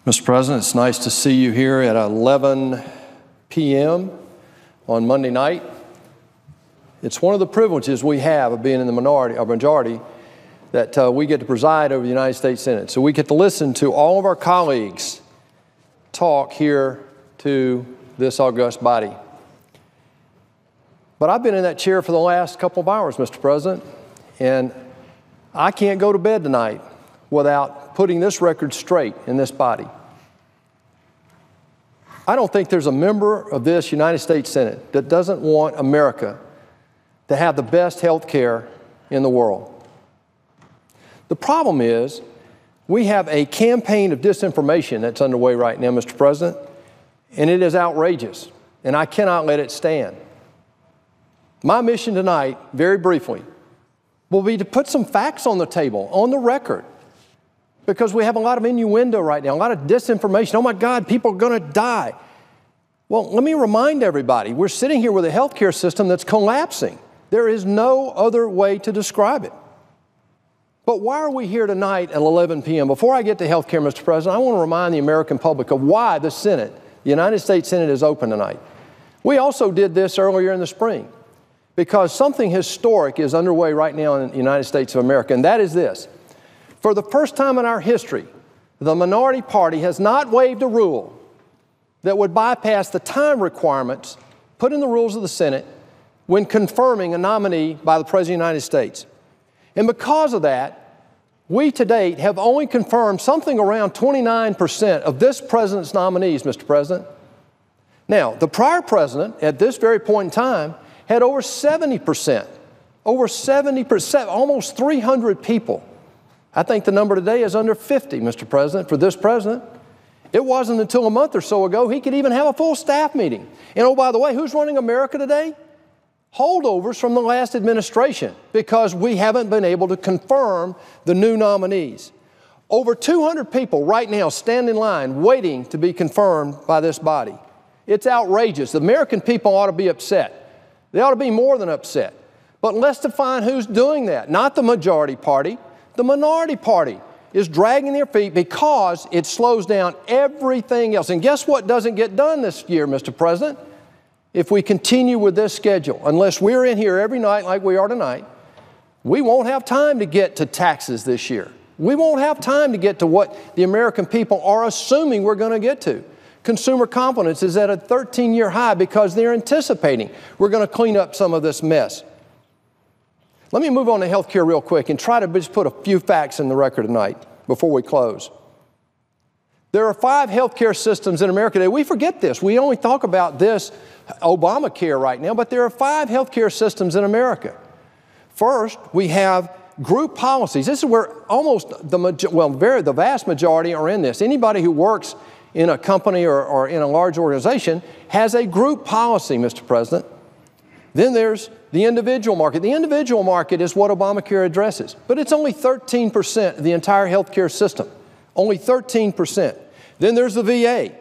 Mr. President, it's nice to see you here at 11 p.m. on Monday night. It's one of the privileges we have of being in the majority that we get to preside over the United States Senate. So we get to listen to all of our colleagues talk here to this august body. But I've been in that chair for the last couple of hours, Mr. President, and I can't go to bed tonight without putting this record straight in this body. I don't think there's a member of this United States Senate that doesn't want America to have the best health care in the world. The problem is we have a campaign of disinformation that's underway right now, Mr. President, and it is outrageous, and I cannot let it stand. My mission tonight, very briefly, will be to put some facts on the table, on the record, because we have a lot of innuendo right now, a lot of disinformation. Oh my God, people are going to die. Well, let me remind everybody, we're sitting here with a healthcare system that's collapsing. There is no other way to describe it. But why are we here tonight at 11 p.m.? Before I get to healthcare, Mr. President, I want to remind the American public of why the Senate, the United States Senate, is open tonight. We also did this earlier in the spring because something historic is underway right now in the United States of America, and that is this. For the first time in our history, the minority party has not waived a rule that would bypass the time requirements put in the rules of the Senate when confirming a nominee by the President of the United States. And because of that, we to date have only confirmed something around 29% of this president's nominees, Mr. President. Now, the prior president, at this very point in time, had over 70%, almost 300 people. I think the number today is under 50, Mr. President, for this president. It wasn't until a month or so ago he could even have a full staff meeting. And oh, by the way, who's running America today? Holdovers from the last administration, because we haven't been able to confirm the new nominees. Over 200 people right now stand in line waiting to be confirmed by this body. It's outrageous. The American people ought to be upset. They ought to be more than upset. But let's define who's doing that. Not the majority party. The minority party is dragging their feet because it slows down everything else. And guess what doesn't get done this year, Mr. President? If we continue with this schedule, unless we're in here every night like we are tonight, we won't have time to get to taxes this year. We won't have time to get to what the American people are assuming we're going to get to. Consumer confidence is at a 13-year high because they're anticipating we're going to clean up some of this mess. Let me move on to health care real quick and try to just put a few facts in the record tonight before we close. There are 5 health care systems in America today. We forget this. We only talk about this Obamacare right now, but there are 5 health care systems in America. First, we have group policies. This is where almost the vast majority are in this. Anybody who works in a company or in a large organization has a group policy, Mr. President. Then there's the individual market. The individual market is what Obamacare addresses, but it's only 13% of the entire health care system. Only 13%. Then there's the VA.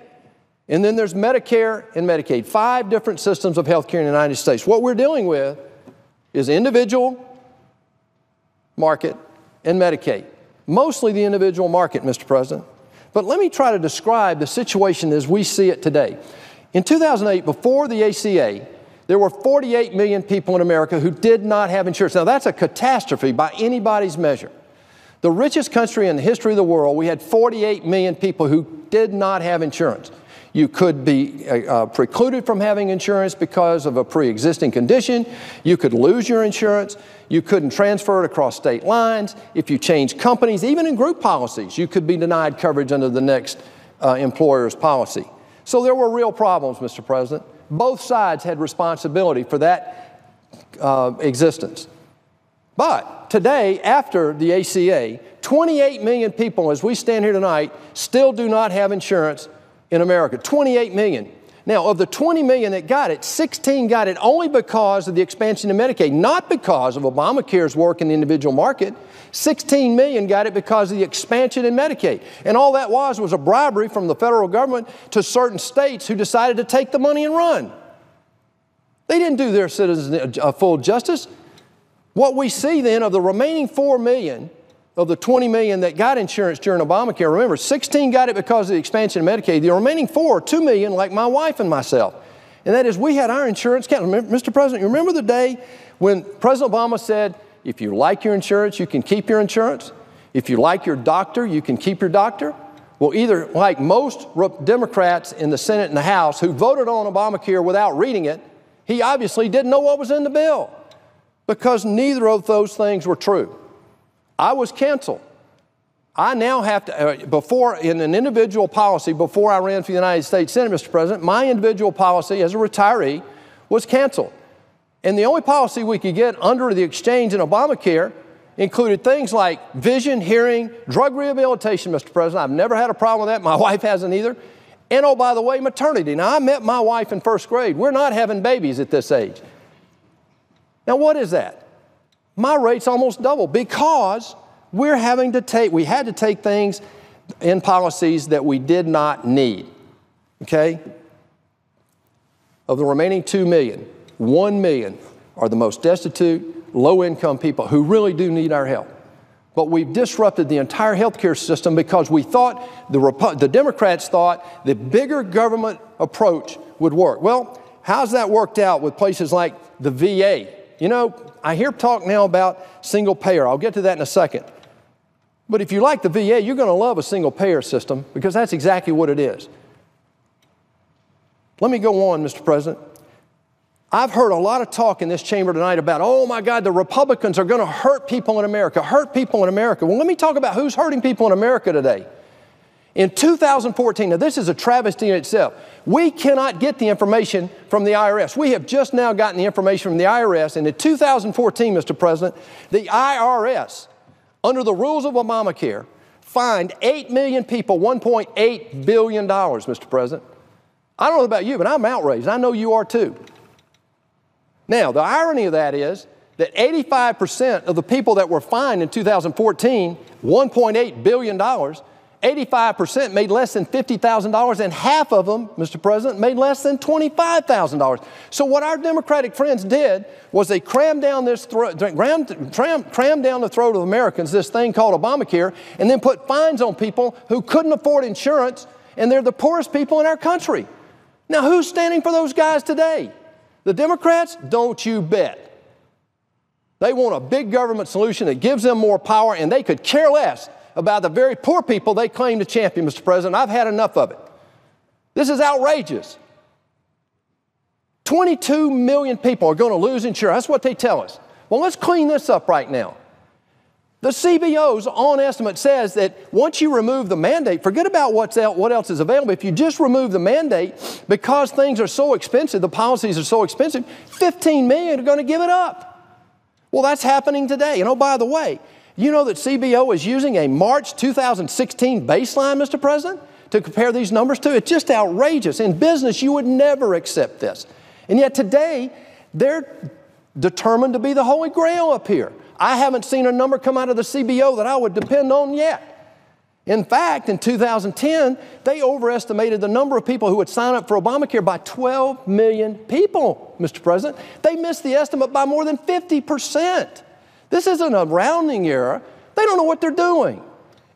And then there's Medicare and Medicaid. 5 different systems of health care in the United States. What we're dealing with is individual market and Medicaid. Mostly the individual market, Mr. President. But let me try to describe the situation as we see it today. In 2008, before the ACA, there were 48 million people in America who did not have insurance. Now, that's a catastrophe by anybody's measure. The richest country in the history of the world, we had 48 million people who did not have insurance. You could be precluded from having insurance because of a pre-existing condition. You could lose your insurance. You couldn't transfer it across state lines. If you change companies, even in group policies, you could be denied coverage under the next employer's policy. So there were real problems, Mr. President. Both sides had responsibility for that existence. But today, after the ACA, 28 million people, as we stand here tonight, still do not have insurance in America. 28 million. Now, of the 20 million that got it, 16 got it only because of the expansion of Medicaid, not because of Obamacare's work in the individual market. 16 million got it because of the expansion in Medicaid. And all that was a bribery from the federal government to certain states who decided to take the money and run. They didn't do their citizens full justice. What we see then of the remaining 4 million of the 20 million that got insurance during Obamacare, remember, 16 got it because of the expansion of Medicaid. The remaining 4, 2 million, like my wife and myself. And that is, we had our insurance canceled. Mr. President, you remember the day when President Obama said, if you like your insurance, you can keep your insurance. If you like your doctor, you can keep your doctor. Well, either like most Democrats in the Senate and the House who voted on Obamacare without reading it, he obviously didn't know what was in the bill, because neither of those things were true. I was canceled. I now have to, in an individual policy, before I ran for the United States Senate, Mr. President, my individual policy as a retiree was canceled. And the only policy we could get under the exchange in Obamacare included things like vision, hearing, drug rehabilitation, Mr. President. I've never had a problem with that. My wife hasn't either. And, oh, by the way, maternity. Now, I met my wife in first grade. We're not having babies at this age. Now, what is that? My rate's almost double because we had to take things in policies that we did not need, okay? Of the remaining 2 million, 1 million are the most destitute, low-income people who really do need our help. But we've disrupted the entire healthcare system because we thought, the Democrats thought, the bigger government approach would work. Well, how's that worked out with places like the VA? You know, I hear talk now about single payer. I'll get to that in a second. But if you like the VA, you're going to love a single payer system because that's exactly what it is. Let me go on, Mr. President. I've heard a lot of talk in this chamber tonight about, oh my God, the Republicans are going to hurt people in America, hurt people in America. Well, let me talk about who's hurting people in America today. In 2014, now this is a travesty in itself, we cannot get the information from the IRS. We have just now gotten the information from the IRS, and in 2014, Mr. President, the IRS, under the rules of Obamacare, fined 8 million people $1.8 billion, Mr. President. I don't know about you, but I'm outraged. I know you are too. Now, the irony of that is that 85% of the people that were fined in 2014, $1.8 billion, 85% made less than $50,000, and half of them, Mr. President, made less than $25,000. So what our Democratic friends did was they crammed down the throat of Americans, this thing called Obamacare, and then put fines on people who couldn't afford insurance, and they're the poorest people in our country. Now, who's standing for those guys today? The Democrats? Don't you bet. They want a big government solution that gives them more power, and they could care less about the very poor people they claim to champion, Mr. President. I've had enough of it. This is outrageous. 22 million people are going to lose insurance. That's what they tell us. Well, let's clean this up right now. The CBO's own estimate says that once you remove the mandate, forget about what else is available. If you just remove the mandate, because things are so expensive, the policies are so expensive, 15 million are going to give it up. Well, that's happening today. And oh, by the way, you know that CBO is using a March 2016 baseline, Mr. President, to compare these numbers to? It's just outrageous. In business, you would never accept this. And yet today, they're determined to be the Holy Grail up here. I haven't seen a number come out of the CBO that I would depend on yet. In fact, in 2010, they overestimated the number of people who would sign up for Obamacare by 12 million people, Mr. President. They missed the estimate by more than 50%. This isn't a rounding error. They don't know what they're doing.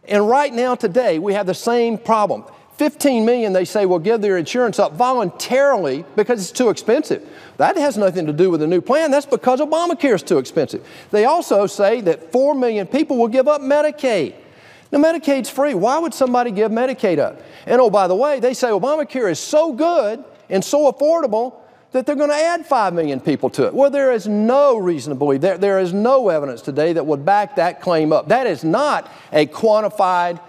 And right now, today, we have the same problem. 15 million, they say, will give their insurance up voluntarily because it's too expensive. That has nothing to do with the new plan. That's because Obamacare is too expensive. They also say that 4 million people will give up Medicaid. Now, Medicaid's free. Why would somebody give Medicaid up? And oh, by the way, they say Obamacare is so good and so affordable that they're going to add 5 million people to it. Well, there is no reason to believe that. There is no evidence today that would back that claim up. That is not a quantified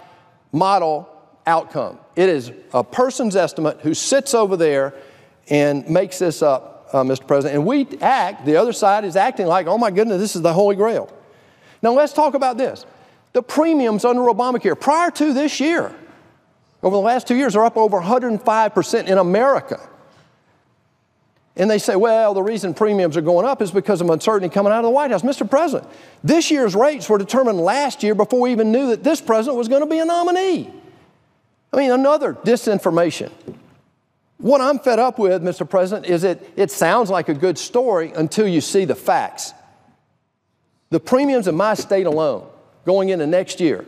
model outcome. It is a person's estimate who sits over there and makes this up, Mr. President. And the other side is acting like, oh my goodness, this is the Holy Grail. Now let's talk about this. The premiums under Obamacare prior to this year, over the last 2 years, are up over 105% in America. And they say, well, the reason premiums are going up is because of uncertainty coming out of the White House. Mr. President, this year's rates were determined last year before we even knew that this president was going to be a nominee. I mean, another disinformation. What I'm fed up with, Mr. President, is it sounds like a good story until you see the facts. The premiums in my state alone going into next year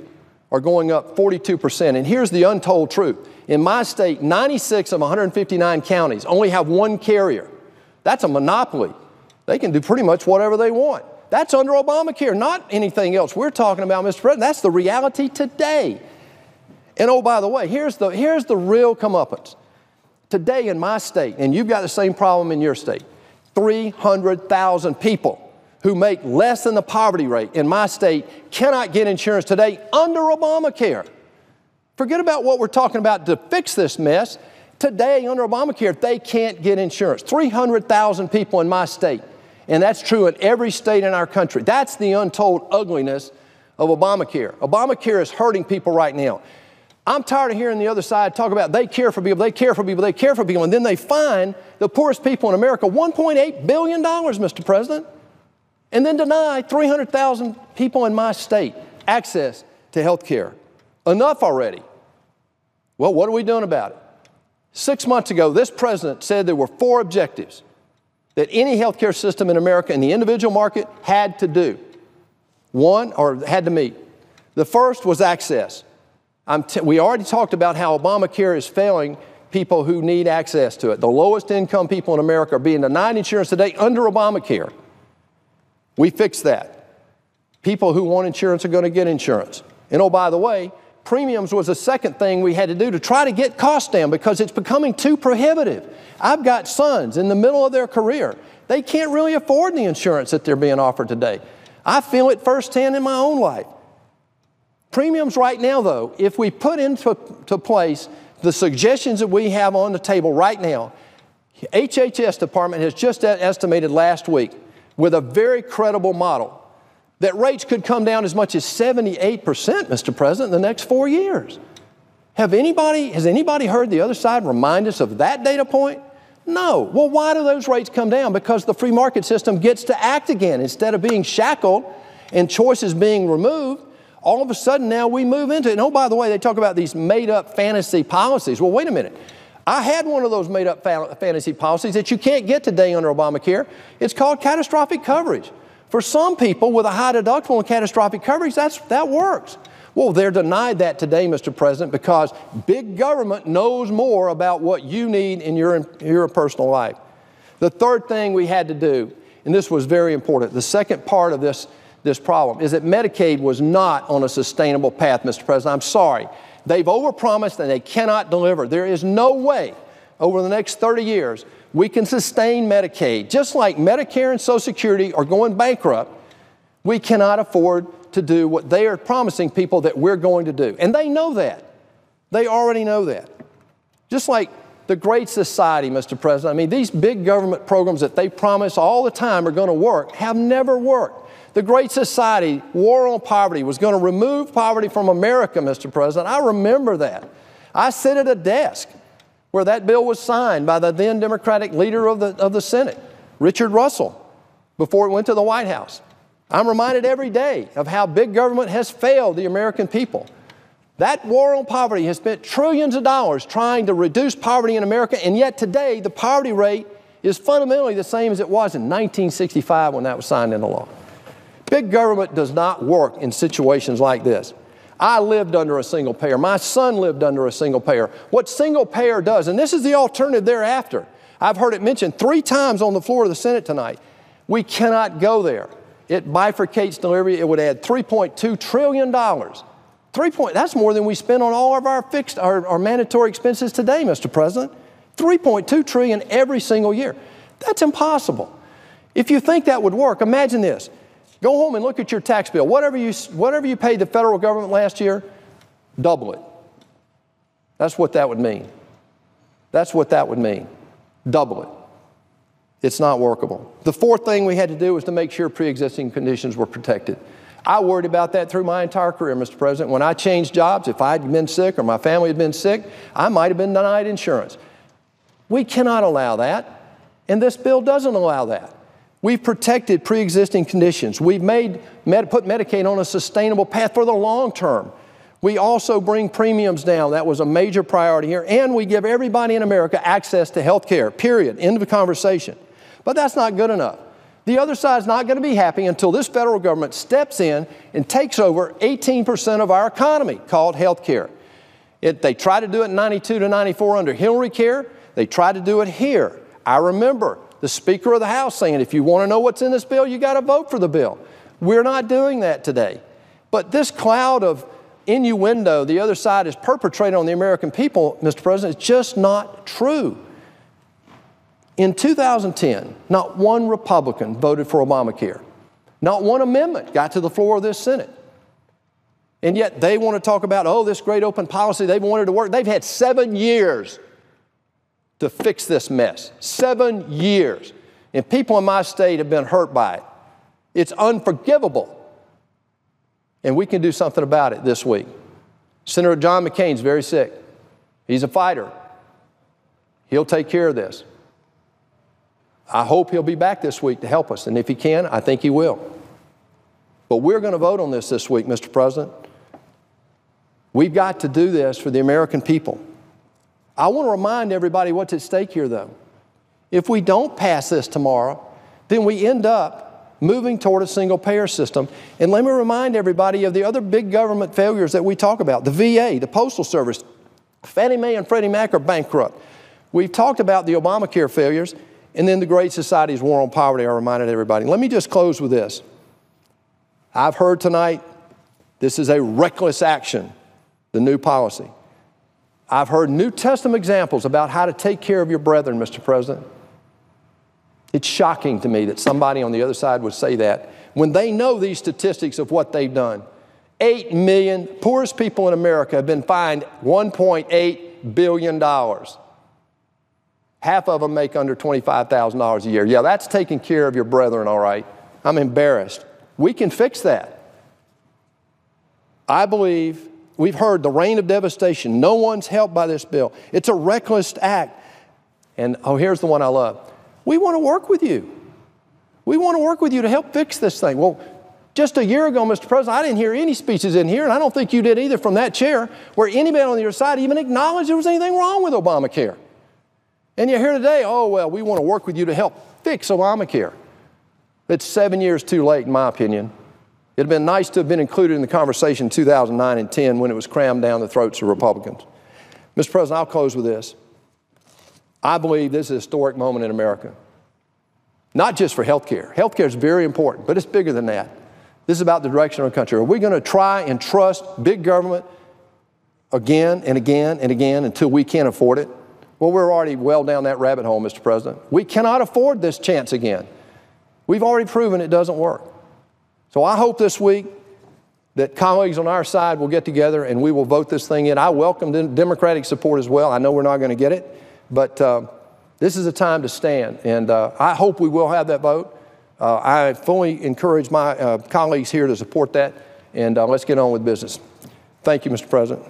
are going up 42%. And here's the untold truth. In my state, 96 of 159 counties only have one carrier. That's a monopoly. They can do pretty much whatever they want. That's under Obamacare, not anything else we're talking about, Mr. President. That's the reality today. And oh, by the way, here's the real comeuppance. Today in my state, and you've got the same problem in your state, 300,000 people who make less than the poverty rate in my state cannot get insurance today under Obamacare. Forget about what we're talking about to fix this mess. Today, under Obamacare, they can't get insurance. 300,000 people in my state. And that's true in every state in our country. That's the untold ugliness of Obamacare. Obamacare is hurting people right now. I'm tired of hearing the other side talk about they care for people, they care for people, they care for people, and then they fine the poorest people in America $1.8 billion, Mr. President, and then deny 300,000 people in my state access to health care. Enough already. Well, what are we doing about it? 6 months ago, this president said there were 4 objectives that any health care system in America in the individual market had to do. Had to meet. The first was access. We already talked about how Obamacare is failing people who need access to it. The lowest income people in America are being denied insurance today under Obamacare. We fixed that. People who want insurance are going to get insurance. And oh, by the way, premiums was the second thing we had to do to try to get costs down because it's becoming too prohibitive. I've got sons in the middle of their career. They can't really afford the insurance that they're being offered today. I feel it firsthand in my own life. Premiums right now, though, if we put into place the suggestions that we have on the table right now, HHS department has just estimated last week with a very credible model that rates could come down as much as 78%, Mr. President, in the next 4 years. Has anybody heard the other side remind us of that data point? No. Well, why do those rates come down? Because the free market system gets to act again. Instead of being shackled and choices being removed, all of a sudden now we move into it. And oh, by the way, they talk about these made-up fantasy policies. Well, wait a minute. I had one of those made-up fantasy policies that you can't get today under Obamacare. It's called catastrophic coverage. For some people with a high deductible and catastrophic coverage, that works. Well, they're denied that today, Mr. President, because big government knows more about what you need in your personal life. The third thing we had to do, and this was very important, the second part of this problem is that Medicaid was not on a sustainable path, Mr. President. I'm sorry. They've overpromised and they cannot deliver. There is no way over the next 30 years we can sustain Medicaid. Just like Medicare and Social Security are going bankrupt, we cannot afford to do what they are promising people that we're going to do. And they know that. They already know that. Just like the Great Society, Mr. President, I mean, these big government programs that they promise all the time are going to work have never worked. The Great Society, War on Poverty, was going to remove poverty from America, Mr. President. I remember that. I sit at a desk where that bill was signed by the then Democratic leader of the Senate, Richard Russell, before it went to the White House. I'm reminded every day of how big government has failed the American people. That war on poverty has spent trillions of dollars trying to reduce poverty in America, and yet today the poverty rate is fundamentally the same as it was in 1965 when that was signed into law. Big government does not work in situations like this. I lived under a single payer. My son lived under a single payer. What single payer does, and this is the alternative thereafter. I've heard it mentioned 3 times on the floor of the Senate tonight. We cannot go there. It bifurcates delivery. It would add $3.2 trillion. That's more than we spend on all of our mandatory expenses today, Mr. President. $3.2 trillion every single year. That's impossible. If you think that would work, imagine this. Go home and look at your tax bill. Whatever you paid the federal government last year, double it. That's what that would mean. That's what that would mean. Double it. It's not workable. The fourth thing we had to do was to make sure pre-existing conditions were protected. I worried about that through my entire career, Mr. President. When I changed jobs, if I had been sick or my family had been sick, I might have been denied insurance. We cannot allow that, and this bill doesn't allow that. We've protected pre-existing conditions. We've put Medicaid on a sustainable path for the long term. We also bring premiums down. That was a major priority here. And we give everybody in America access to health care, period. End of the conversation. But that's not good enough. The other side's not going to be happy until this federal government steps in and takes over 18% of our economy, called health care. They tried to do it in 92 to 94 under Hillary Care. They tried to do it here. I remember the Speaker of the House saying, if you want to know what's in this bill, you got to vote for the bill. We're not doing that today. But this cloud of innuendo the other side is perpetrating on the American people, Mr. President, is just not true. In 2010, not one Republican voted for Obamacare. Not one amendment got to the floor of this Senate. And yet they want to talk about, oh, this great open policy, they've wanted to work. They've had 7 years to fix this mess. 7 years. And people in my state have been hurt by it. It's unforgivable. And we can do something about it this week. Senator John McCain's very sick. He's a fighter. He'll take care of this. I hope he'll be back this week to help us. And if he can, I think he will. But we're going to vote on this week, Mr. President. We've got to do this for the American people. I want to remind everybody what's at stake here, though. If we don't pass this tomorrow, then we end up moving toward a single-payer system. And let me remind everybody of the other big government failures that we talk about. The VA, the Postal Service, Fannie Mae and Freddie Mac are bankrupt. We've talked about the Obamacare failures, and then the Great Society's war on poverty, I reminded everybody. Let me just close with this. I've heard tonight this is a reckless action, the new policy. I've heard New Testament examples about how to take care of your brethren, Mr. President. It's shocking to me that somebody on the other side would say that when they know these statistics of what they've done. 8 million poorest people in America have been fined $1.8 billion. Half of them make under $25,000 a year. Yeah, that's taking care of your brethren, all right. I'm embarrassed. We can fix that. I believe we've heard the reign of devastation. No one's helped by this bill. It's a reckless act. And, oh, here's the one I love. We want to work with you. We want to work with you to help fix this thing. Well, just a year ago, Mr. President, I didn't hear any speeches in here, and I don't think you did either from that chair, where anybody on your side even acknowledged there was anything wrong with Obamacare. And you're here today, oh, well, we want to work with you to help fix Obamacare. It's 7 years too late, in my opinion. It would have been nice to have been included in the conversation in 2009 and 10 when it was crammed down the throats of Republicans. Mr. President, I'll close with this. I believe this is a historic moment in America. Not just for health care. Health care is very important, but it's bigger than that. This is about the direction of our country. Are we going to try and trust big government again and again and again until we can't afford it? Well, we're already well down that rabbit hole, Mr. President. We cannot afford this chance again. We've already proven it doesn't work. So I hope this week that colleagues on our side will get together and we will vote this thing in. I welcome Democratic support as well. I know we're not going to get it, but this is a time to stand, and I hope we will have that vote. I fully encourage my colleagues here to support that, and let's get on with business. Thank you, Mr. President.